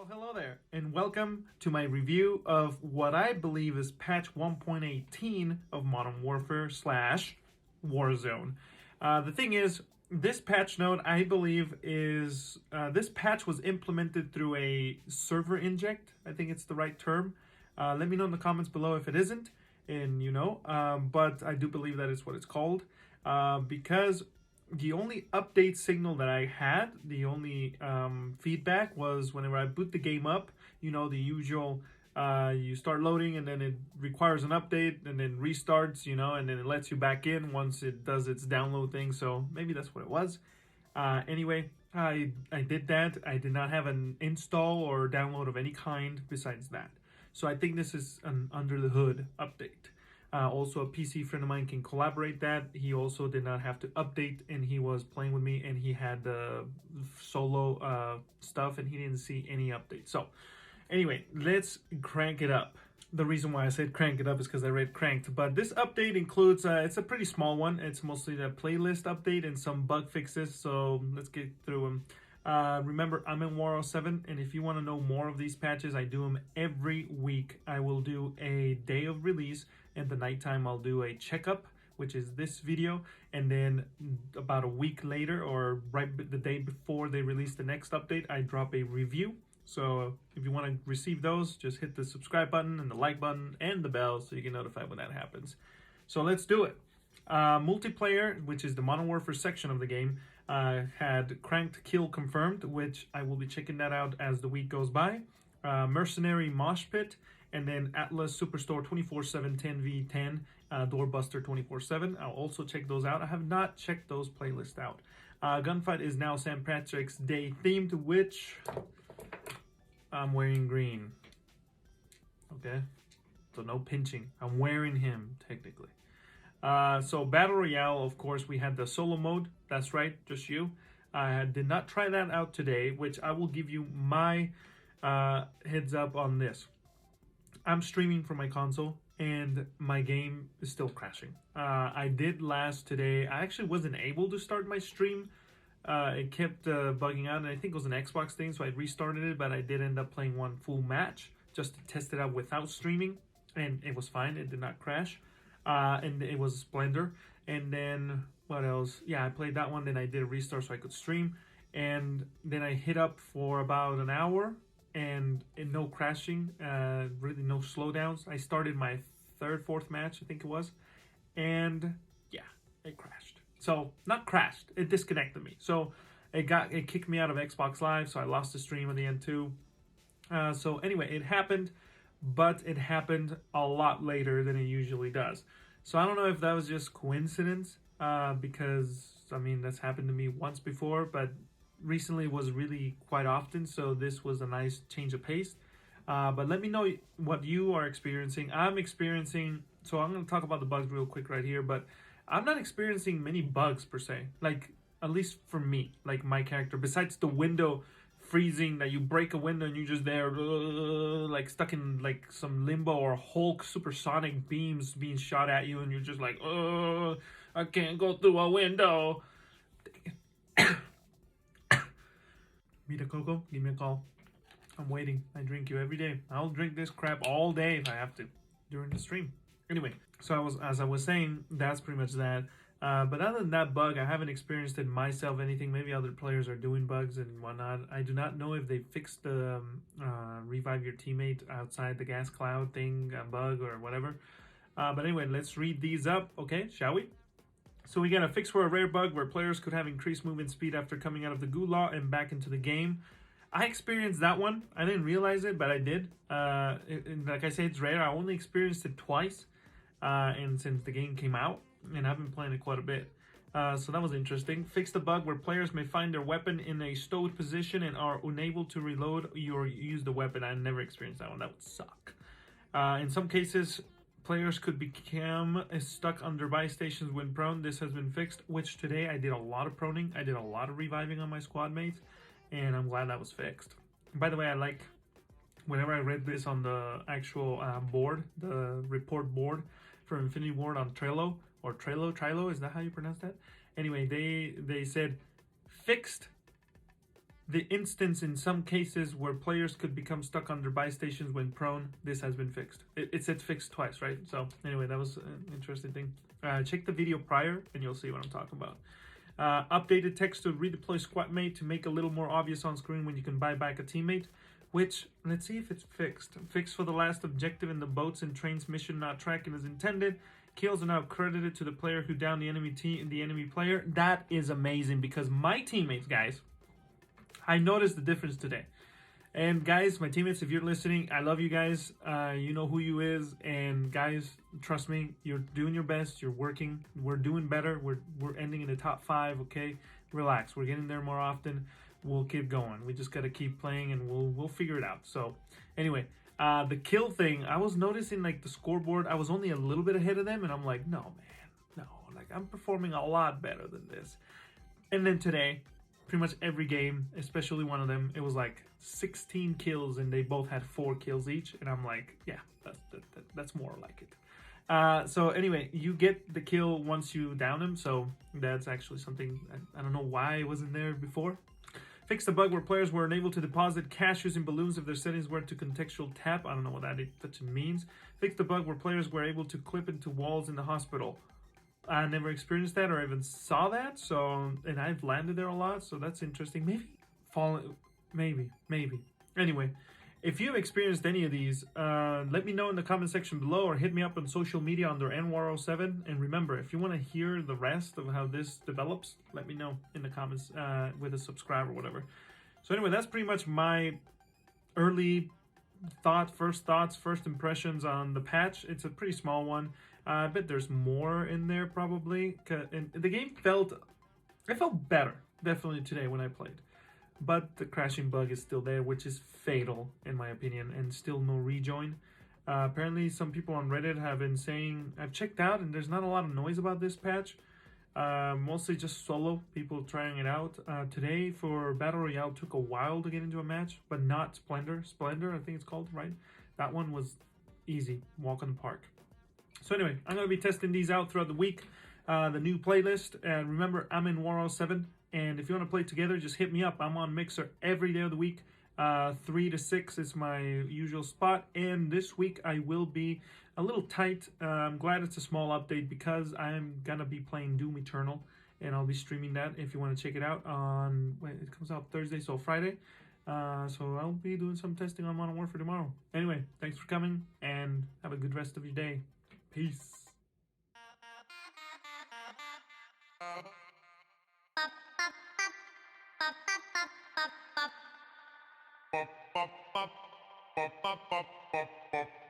Well, hello there, and welcome to my review of what I believe is patch 1.18 of Modern Warfare / Warzone. The thing is, this patch note, I believe, is this patch was implemented through a server inject. I think it's the right term. Let me know in the comments below if it isn't, and but I do believe that is what it's called, because the only update signal that I had, the only feedback was whenever I boot the game up, the usual, you start loading and then it requires an update and then restarts, and then it lets you back in once it does its download thing. So maybe that's what it was. Anyway, I did that. I did not have an install or download of any kind besides that. So I think this is an under the hood update. Also, a PC friend of mine can collaborate that. He also did not have to update, and he was playing with me, and he had the solo stuff, and he didn't see any updates. So, anyway, let's crank it up. The reason why I said crank it up is because I read cranked. But this update includes, it's a pretty small one. It's mostly the playlist update and some bug fixes. So, let's get through them. Remember, I'm in Warzone 7, and if you want to know more of these patches, I do them every week. I will do a day of release, and the nighttime I'll do a checkup, which is this video, and then about a week later, or right the day before they release the next update, I drop a review. So if you want to receive those, just hit the subscribe button and the like button and the bell so you get notified when that happens. So let's do it. Multiplayer, which is the Modern Warfare section of the game, had cranked kill confirmed, which I will be checking that out as the week goes by. Mercenary Mosh Pit, and then Atlas Superstore 24/7 10v10 Doorbuster 24/7. I'll also check those out. I have not checked those playlists out. Gunfight is now St. Patrick's Day themed, which I'm wearing green. Okay, so no pinching. I'm wearing him technically. So Battle Royale, of course, we had the solo mode. That's right, just you. I did not try that out today, which I will give you my heads up on this. I'm streaming from my console, and my game is still crashing. I did last today. I actually wasn't able to start my stream. It kept bugging out, and I think it was an Xbox thing, so I restarted it, but I did end up playing one full match just to test it out without streaming, and it was fine. It did not crash. And it was Splendor. And then what else? Yeah, I played that one. Then I did a restart so I could stream. And then I hit up for about an hour and no crashing, really no slowdowns. I started my fourth match, I think it was. And yeah, it crashed. So not crashed, it disconnected me. So it kicked me out of Xbox Live, so I lost the stream at the end too. So anyway, it happened, but it happened a lot later than it usually does. So I don't know if that was just coincidence, because, I mean, that's happened to me once before, but recently was really quite often, so this was a nice change of pace. But let me know what you are experiencing. I'm experiencing, so I'm going to talk about the bugs real quick right here, but I'm not experiencing many bugs per se, like, at least for me, like my character, besides the window freezing, that you break a window and you're just there like stuck in like some limbo, or Hulk supersonic beams being shot at you and you're just like, I can't go through a window. Vita Coco, give me a call. I'm waiting. I drink you every day. I'll drink this crap all day if I have to during the stream. Anyway, so as I was saying, that's pretty much that. But other than that bug, I haven't experienced it myself, anything. Maybe other players are doing bugs and whatnot. I do not know if they fixed the revive your teammate outside the gas cloud thing, bug or whatever. But anyway, let's read these up, okay, shall we? So we got a fix for a rare bug where players could have increased movement speed after coming out of the gulag and back into the game. I experienced that one. I didn't realize it, but I did. Like I said, it's rare. I only experienced it twice, and since the game came out, and I've been playing it quite a bit. So that was interesting. Fix the bug where players may find their weapon in a stowed position and are unable to reload or use the weapon. I never experienced that one. That would suck. In some cases, players could become stuck under buy stations when prone. This has been fixed, which today I did a lot of proning. I did a lot of reviving on my squad mates, and I'm glad that was fixed. By the way, I like, whenever I read this on the actual board, the report board for Infinity Ward on Trello, or Trello, is that how you pronounce that? Anyway, they said fixed the instance in some cases where players could become stuck on their buy stations when prone, this has been fixed. It said fixed twice, right? So anyway, that was an interesting thing. Check the video prior and you'll see what I'm talking about. Updated text to redeploy squad mate to make a little more obvious on screen when you can buy back a teammate. Which, let's see if it's fixed. Fixed for the last objective in the boats and trains mission not tracking as intended. Kills are now credited to the player who downed the enemy player. That is amazing because my teammates, guys, I noticed the difference today. And guys, my teammates, if you're listening, I love you guys. You know who you is. And guys, trust me, you're doing your best. You're working. We're doing better. We're ending in the top 5, okay? Relax. We're getting there more often. We'll keep going. We just got to keep playing and we'll figure it out. So anyway, the kill thing, I was noticing like the scoreboard, I was only a little bit ahead of them. And I'm like, no, man, no. Like I'm performing a lot better than this. And then today, pretty much every game, especially one of them, it was like 16 kills and they both had 4 kills each. And I'm like, yeah, that's more like it. So anyway, you get the kill once you down him. So that's actually something, I don't know why it wasn't there before. Fix the bug where players were unable to deposit cash using balloons if their settings were to contextual tap. I don't know what that means. Fix the bug where players were able to clip into walls in the hospital. I never experienced that or even saw that, so, and I've landed there a lot, so that's interesting. Maybe. Anyway, if you've experienced any of these, let me know in the comment section below or hit me up on social media under NWar07. And remember, if you want to hear the rest of how this develops, let me know in the comments with a subscribe or whatever. So anyway, that's pretty much my early first impressions on the patch. It's a pretty small one. I bet there's more in there probably. And the game felt better, definitely today when I played. But the crashing bug is still there, which is fatal in my opinion, and still no rejoin. Apparently some people on Reddit have been saying, I've checked out and there's not a lot of noise about this patch. Mostly just solo people trying it out. Today for Battle Royale took a while to get into a match, but not Splendor, I think it's called, right? That one was easy, walk in the park. So anyway, I'm going to be testing these out throughout the week, the new playlist. And remember, I'm in War07. And if you want to play together, just hit me up. I'm on Mixer every day of the week. 3 to 6 is my usual spot. And this week I will be a little tight. I'm glad it's a small update because I'm going to be playing Doom Eternal. And I'll be streaming that if you want to check it out on, it comes out Thursday, so Friday. So I'll be doing some testing on Modern Warfare tomorrow. Anyway, thanks for coming and have a good rest of your day. Peace. Pop, pop, pop, pop, pop, pop, pop, pop.